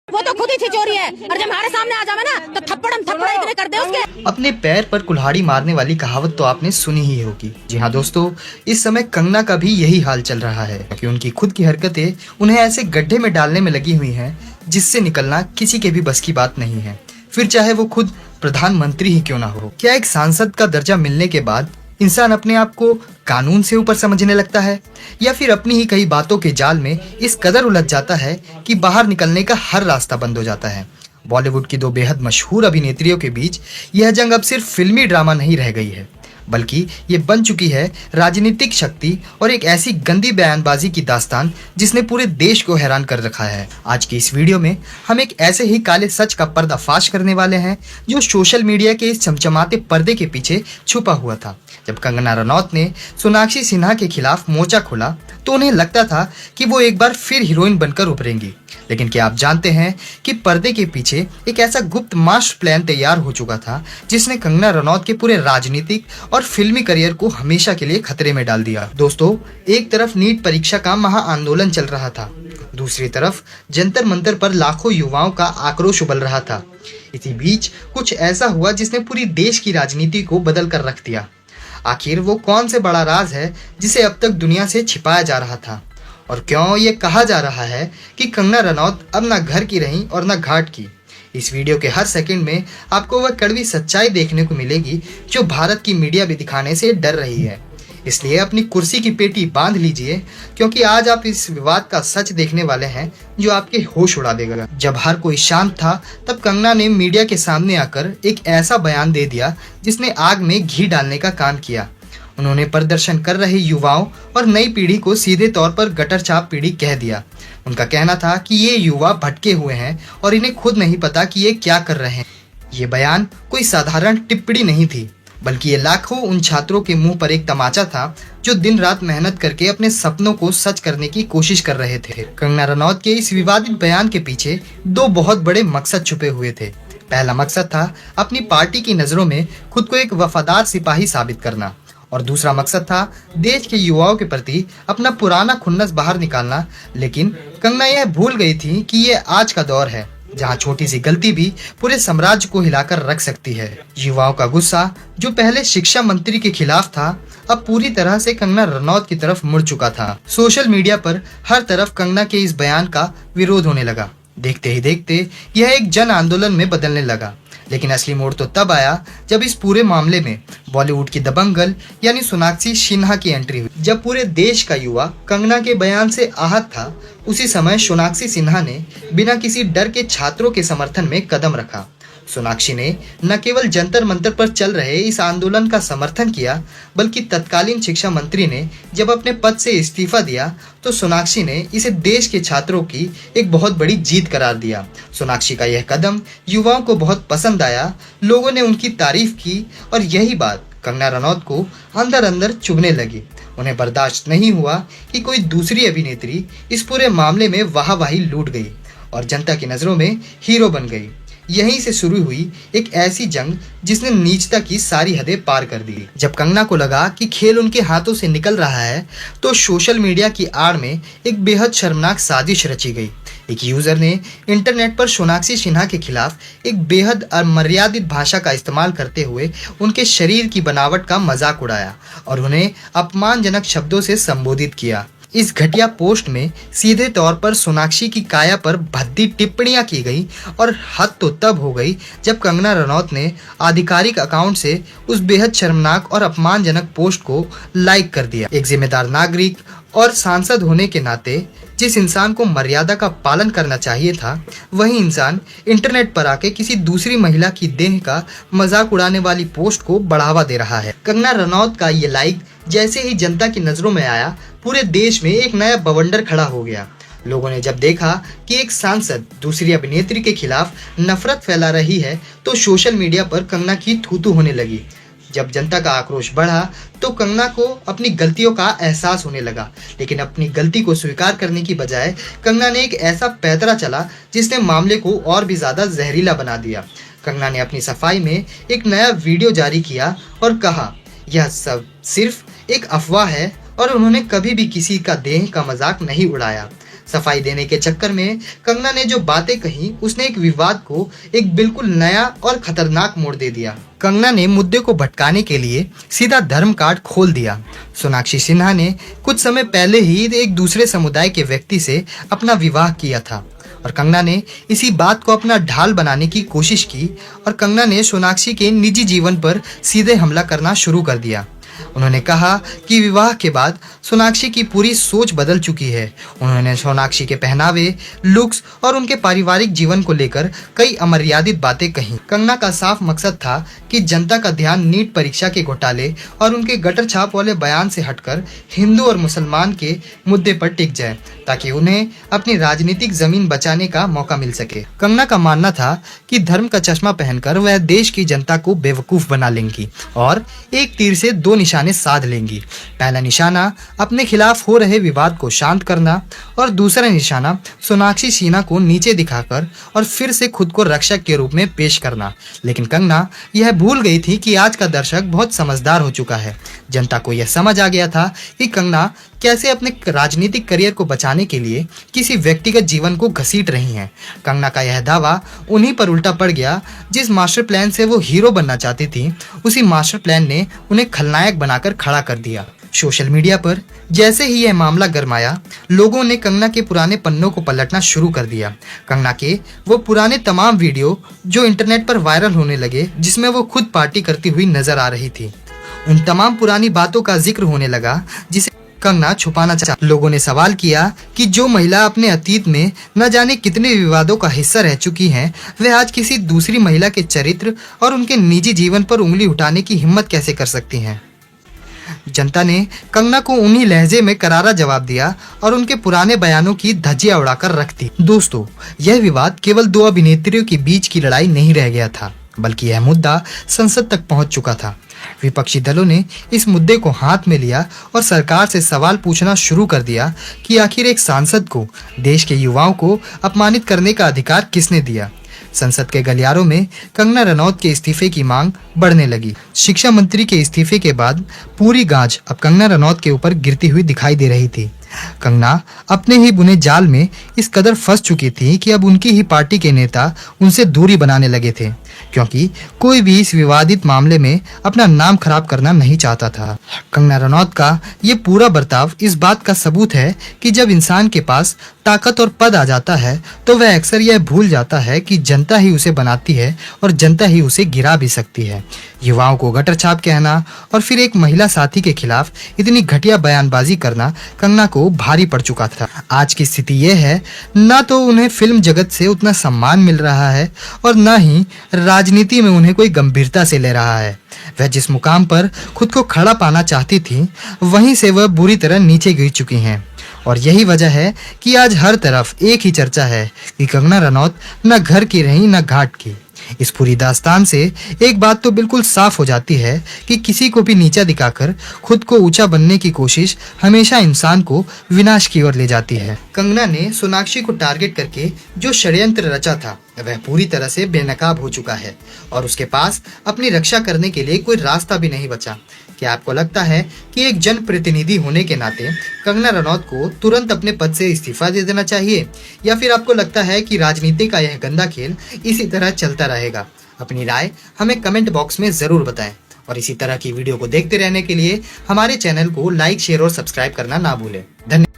वो तो खुद ही छिचोरी है और जब हमारे सामने आ जावे ना तो थप्पड़ इतने कर दे उसके। अपने पैर पर कुल्हाड़ी मारने वाली कहावत तो आपने सुनी ही होगी। जी हाँ दोस्तों, इस समय कंगना का भी यही हाल चल रहा है कि उनकी खुद की हरकतें उन्हें ऐसे गड्ढे में डालने में लगी हुई हैं जिससे निकलना किसी के भी बस की बात नहीं है, फिर चाहे वो खुद प्रधानमंत्री ही क्यों ना हो। क्या एक सांसद का दर्जा मिलने के बाद इंसान अपने आप को कानून से ऊपर समझने लगता है, या फिर अपनी ही कई बातों के जाल में इस कदर उलझ जाता है कि बाहर निकलने का हर रास्ता बंद हो जाता है। बॉलीवुड की दो बेहद मशहूर अभिनेत्रियों के बीच यह जंग अब सिर्फ फिल्मी ड्रामा नहीं रह गई है, बल्कि ये बन चुकी है राजनीतिक शक्ति और एक ऐसी गंदी बयानबाजी की दास्तान जिसने पूरे देश को हैरान कर रखा है। आज की इस वीडियो में हम एक ऐसे ही काले सच का पर्दाफाश करने वाले हैं जो सोशल मीडिया के इस चमचमाते पर्दे के पीछे छुपा हुआ था। जब कंगना रनौत ने सोनाक्षी सिन्हा के खिलाफ मोर्चा खोला तो उन्हें लगता था कि वो एक बार फिर हीरोइन बनकर उभरेंगी, लेकिन क्या आप जानते हैं कि पर्दे के पीछे एक ऐसा गुप्त मास्टर प्लान तैयार हो चुका था जिसने कंगना रनौत के पूरे राजनीतिक और फिल्मी करियर को हमेशा के लिए खतरे में डाल दिया। दोस्तों, एक तरफ नीट परीक्षा का महा आंदोलन चल रहा था, दूसरी तरफ जंतर मंतर पर लाखों युवाओं का आक्रोश उबल रहा था। इसी बीच कुछ ऐसा हुआ जिसने पूरी देश की राजनीति को बदल कर रख दिया। आखिर वो कौन से बड़ा राज है जिसे अब तक दुनिया से छिपाया जा रहा था, और क्यों ये कहा जा रहा है कि कंगना रनौत अब ना घर की रहीं और ना घाट की। इस वीडियो के हर सेकंड में आपको वह कड़वी सच्चाई देखने को मिलेगी जो भारत की मीडिया भी दिखाने से डर रही है। इसलिए अपनी कुर्सी की पेटी बांध लीजिए, क्योंकि आज आप इस विवाद का सच देखने वाले हैं जो आपके होश उड़ा देगा। जब हर कोई शांत था तब कंगना ने मीडिया के सामने आकर एक ऐसा बयान दे दिया जिसने आग में घी डालने का काम किया। उन्होंने प्रदर्शन कर रहे युवाओं और नई पीढ़ी को सीधे तौर पर गटर छाप पीढ़ी कह दिया। उनका कहना था कि ये युवा भटके हुए हैं और इन्हें खुद नहीं पता कि ये क्या कर रहे हैं। ये बयान कोई साधारण टिप्पणी नहीं थी, बल्कि ये लाखों उन छात्रों के मुंह पर एक तमाचा था जो दिन रात मेहनत करके अपने सपनों को सच करने की कोशिश कर रहे थे। कंगना रनौत के इस विवादित बयान के पीछे दो बहुत बड़े मकसद छुपे हुए थे। पहला मकसद था अपनी पार्टी की नजरों में खुद को एक वफादार सिपाही साबित करना, और दूसरा मकसद था देश के युवाओं के प्रति अपना पुराना खुन्नस बाहर निकालना। लेकिन कंगना यह भूल गई थी कि ये आज का दौर है जहां छोटी सी गलती भी पूरे साम्राज्य को हिलाकर रख सकती है। युवाओं का गुस्सा जो पहले शिक्षा मंत्री के खिलाफ था अब पूरी तरह से कंगना रनौत की तरफ मुड़ चुका था। सोशल मीडिया पर हर तरफ कंगना के इस बयान का विरोध होने लगा। देखते ही देखते यह एक जन आंदोलन में बदलने लगा। लेकिन असली मोड़ तो तब आया जब इस पूरे मामले में बॉलीवुड की दबंगल यानी सोनाक्षी सिन्हा की एंट्री हुई। जब पूरे देश का युवा कंगना के बयान से आहत था, उसी समय सोनाक्षी सिन्हा ने बिना किसी डर के छात्रों के समर्थन में कदम रखा। सोनाक्षी ने न केवल जंतर मंतर पर चल रहे इस आंदोलन का समर्थन किया, बल्कि तत्कालीन शिक्षा मंत्री ने जब अपने पद से इस्तीफा दिया तो सोनाक्षी ने इसे देश के छात्रों की एक बहुत बड़ी जीत करार दिया। सोनाक्षी का यह कदम युवाओं को बहुत पसंद आया, लोगों ने उनकी तारीफ की, और यही बात कंगना रनौत को अंदर अंदर चुभने लगी। उन्हें बर्दाश्त नहीं हुआ कि कोई दूसरी अभिनेत्री इस पूरे मामले में वाहवाही लूट गई और जनता की नजरों में हीरो बन गई। यहीं से शुरू हुई एक ऐसी जंग जिसने नीचता की सारी हदें पार कर दी। जब कंगना को लगा कि खेल उनके हाथों से निकल रहा है तो सोशल मीडिया की आड़ में एक बेहद शर्मनाक साजिश रची गई। एक यूजर ने इंटरनेट पर सोनाक्षी सिन्हा के खिलाफ एक बेहद अमर्यादित भाषा का इस्तेमाल करते हुए उनके शरीर की बनावट का मजाक उड़ाया और उन्हें अपमानजनक शब्दों से संबोधित किया। इस घटिया पोस्ट में सीधे तौर पर सोनाक्षी की काया पर भद्दी टिप्पणियां की गई, और हद तो तब हो गई जब कंगना रनौत ने आधिकारिक अकाउंट से उस बेहद शर्मनाक और अपमानजनक पोस्ट को लाइक कर दिया। एक जिम्मेदार नागरिक और सांसद होने के नाते जिस इंसान को मर्यादा का पालन करना चाहिए था, वही इंसान इंटरनेट पर आके किसी दूसरी महिला की देह का मजाक उड़ाने वाली पोस्ट को बढ़ावा दे रहा है। कंगना रनौत का ये लाइक जैसे ही जनता की नजरों में आया, पूरे देश में एक नया बवंडर खड़ा हो गया। लोगों ने जब देखा कि एक सांसद दूसरी अभिनेत्री के खिलाफ नफरत फैला रही है तो सोशल मीडिया पर कंगना की थू-थू होने लगी। जब जनता का आक्रोश बढ़ा तो कंगना को अपनी गलतियों का एहसास होने लगा, लेकिन अपनी गलती को स्वीकार करने की बजाय कंगना ने एक ऐसा पैंतरा चला जिसने मामले को और भी ज्यादा जहरीला बना दिया। कंगना ने अपनी सफाई में एक नया वीडियो जारी किया और कहा यह सब सिर्फ एक अफवाह है और उन्होंने कभी भी किसी का देह का मजाक नहीं उड़ाया। सफाई देने के चक्कर में कंगना ने जो बातें कही उसने एक विवाद को एक बिल्कुल नया और खतरनाक मोड़ दे दिया। कंगना ने मुद्दे को भटकाने के लिए सीधा धर्म कार्ड खोल दिया। सोनाक्षी सिन्हा ने कुछ समय पहले ही एक दूसरे समुदाय के व्यक्ति से अपना विवाह किया था और कंगना ने इसी बात को अपना ढाल बनाने की कोशिश की और कंगना ने सोनाक्षी के निजी जीवन पर सीधे हमला करना शुरू कर दिया। उन्होंने कहा कि विवाह के बाद सोनाक्षी की पूरी सोच बदल चुकी है। उन्होंने सोनाक्षी के पहनावे, लुक्स और उनके पारिवारिक जीवन को लेकर कई अमर्यादित बातें कहीं। कंगना का साफ मकसद था कि जनता का ध्यान नीट परीक्षा के घोटाले और उनके गटर छाप वाले बयान से हटकर हिंदू और मुसलमान के मुद्दे पर टिक जाए ताकि उन्हें अपनी राजनीतिक जमीन बचाने का मौका मिल सके। कंगना का मानना था कि धर्म का चश्मा पहनकर वह देश की जनता को बेवकूफ बना लेंगी और एक तीर से दो निशाने साध लेंगी। पहला निशाना अपने खिलाफ हो रहे विवाद को शांत करना और दूसरा निशाना सोनाक्षी सिन्हा को नीचे दिखाकर और फिर से खुद को रक्षक के रूप में पेश करना। लेकिन कंगना यह भूल गई थी कि आज का दर्शक बहुत समझदार हो चुका है। जनता को यह समझ आ गया था कि कंगना कैसे अपने राजनीतिक करियर को बचाने के लिए किसी व्यक्तिगत जीवन को घसीट रही हैं। कंगना का यह दावा उन्हीं पर उल्टा पड़ गया। जिस मास्टर प्लान से वो हीरो बनना चाहती थी, उसी मास्टर प्लान ने उन्हें खलनायक बनाकर खड़ा कर दिया। सोशल मीडिया पर जैसे ही यह मामला गरमाया, लोगों ने कंगना के पुराने पन्नों को पलटना शुरू कर दिया। कंगना के वो पुराने तमाम वीडियो जो इंटरनेट पर वायरल होने लगे, जिसमें वो खुद पार्टी करती हुई नजर आ रही थी, उन तमाम पुरानी बातों का जिक्र होने लगा जिसे कंगना छुपाना चाहती। लोगों ने सवाल किया कि जो महिला अपने अतीत में न जाने कितने विवादों का हिस्सा रह चुकी हैं, वह आज किसी दूसरी महिला के चरित्र और उनके निजी जीवन पर उंगली उठाने की हिम्मत कैसे कर सकती हैं। जनता ने कंगना को उन्हीं लहजे में करारा जवाब दिया और उनके पुराने बयानों की धज्जियां उड़ाकर रख दी। दोस्तों, यह विवाद केवल दो अभिनेत्रियों के बीच की लड़ाई नहीं रह गया था, बल्कि यह मुद्दा संसद तक पहुंच चुका था। विपक्षी दलों ने इस मुद्दे को हाथ में लिया और सरकार से सवाल पूछना शुरू कर दिया कि आखिर एक सांसद को देश के युवाओं को अपमानित करने का अधिकार किसने दिया। संसद के गलियारों में कंगना रनौत के इस्तीफे की मांग बढ़ने लगी। शिक्षा मंत्री के इस्तीफे के बाद पूरी गाज अब कंगना रनौत के ऊपर गिरती हुई दिखाई दे रही थी। कंगना अपने ही बुने जाल में इस कदर फंस चुकी थी कि अब उनकी ही पार्टी के नेता उनसे दूरी बनाने लगे थे, क्योंकि कोई भी इस विवादित मामले में अपना नाम खराब करना नहीं चाहता था। कंगना रनौत का ये पूरा बर्ताव इस बात का सबूत है कि जब इंसान के पास ताकत और पद आ जाता है तो वह अक्सर यह भूल जाता है कि जनता ही उसे बनाती है और जनता ही उसे गिरा भी सकती है। युवाओं को गटर छाप कहना और फिर एक महिला साथी के खिलाफ इतनी घटिया बयानबाजी करना कंगना को भारी पड़ चुका था। आज की स्थिति यह है, ना तो उन्हें फिल्म जगत से उतना सम्मान मिल रहा है और ना ही राजनीति में उन्हें कोई गंभीरता से ले रहा है। वह जिस मुकाम पर खुद को खड़ा पाना चाहती थी, वहीं से वह बुरी तरह नीचे गिर चुकी हैं। और यही वजह है कि आज हर तरफ एक ही चर्चा है कि कंगना रनौत न घर की रही न घाट की। इस पूरी दास्तान से एक बात तो बिल्कुल साफ हो जाती है कि किसी को भी नीचा दिखाकर खुद को ऊंचा बनने की कोशिश हमेशा इंसान को विनाश की ओर ले जाती है। कंगना ने सोनाक्षी को टारगेट करके जो षड्यंत्र रचा था, वह पूरी तरह से बेनकाब हो चुका है और उसके पास अपनी रक्षा करने के लिए कोई रास्ता भी नहीं बचा। क्या आपको लगता है कि एक जनप्रतिनिधि होने के नाते कंगना रनौत को तुरंत अपने पद से इस्तीफा दे देना चाहिए, या फिर आपको लगता है कि राजनीति का यह गंदा खेल इसी तरह चलता रहेगा? अपनी राय हमें कमेंट बॉक्स में जरूर बताएं और इसी तरह की वीडियो को देखते रहने के लिए हमारे चैनल को लाइक, शेयर और सब्सक्राइब करना ना भूलें। धन्यवाद।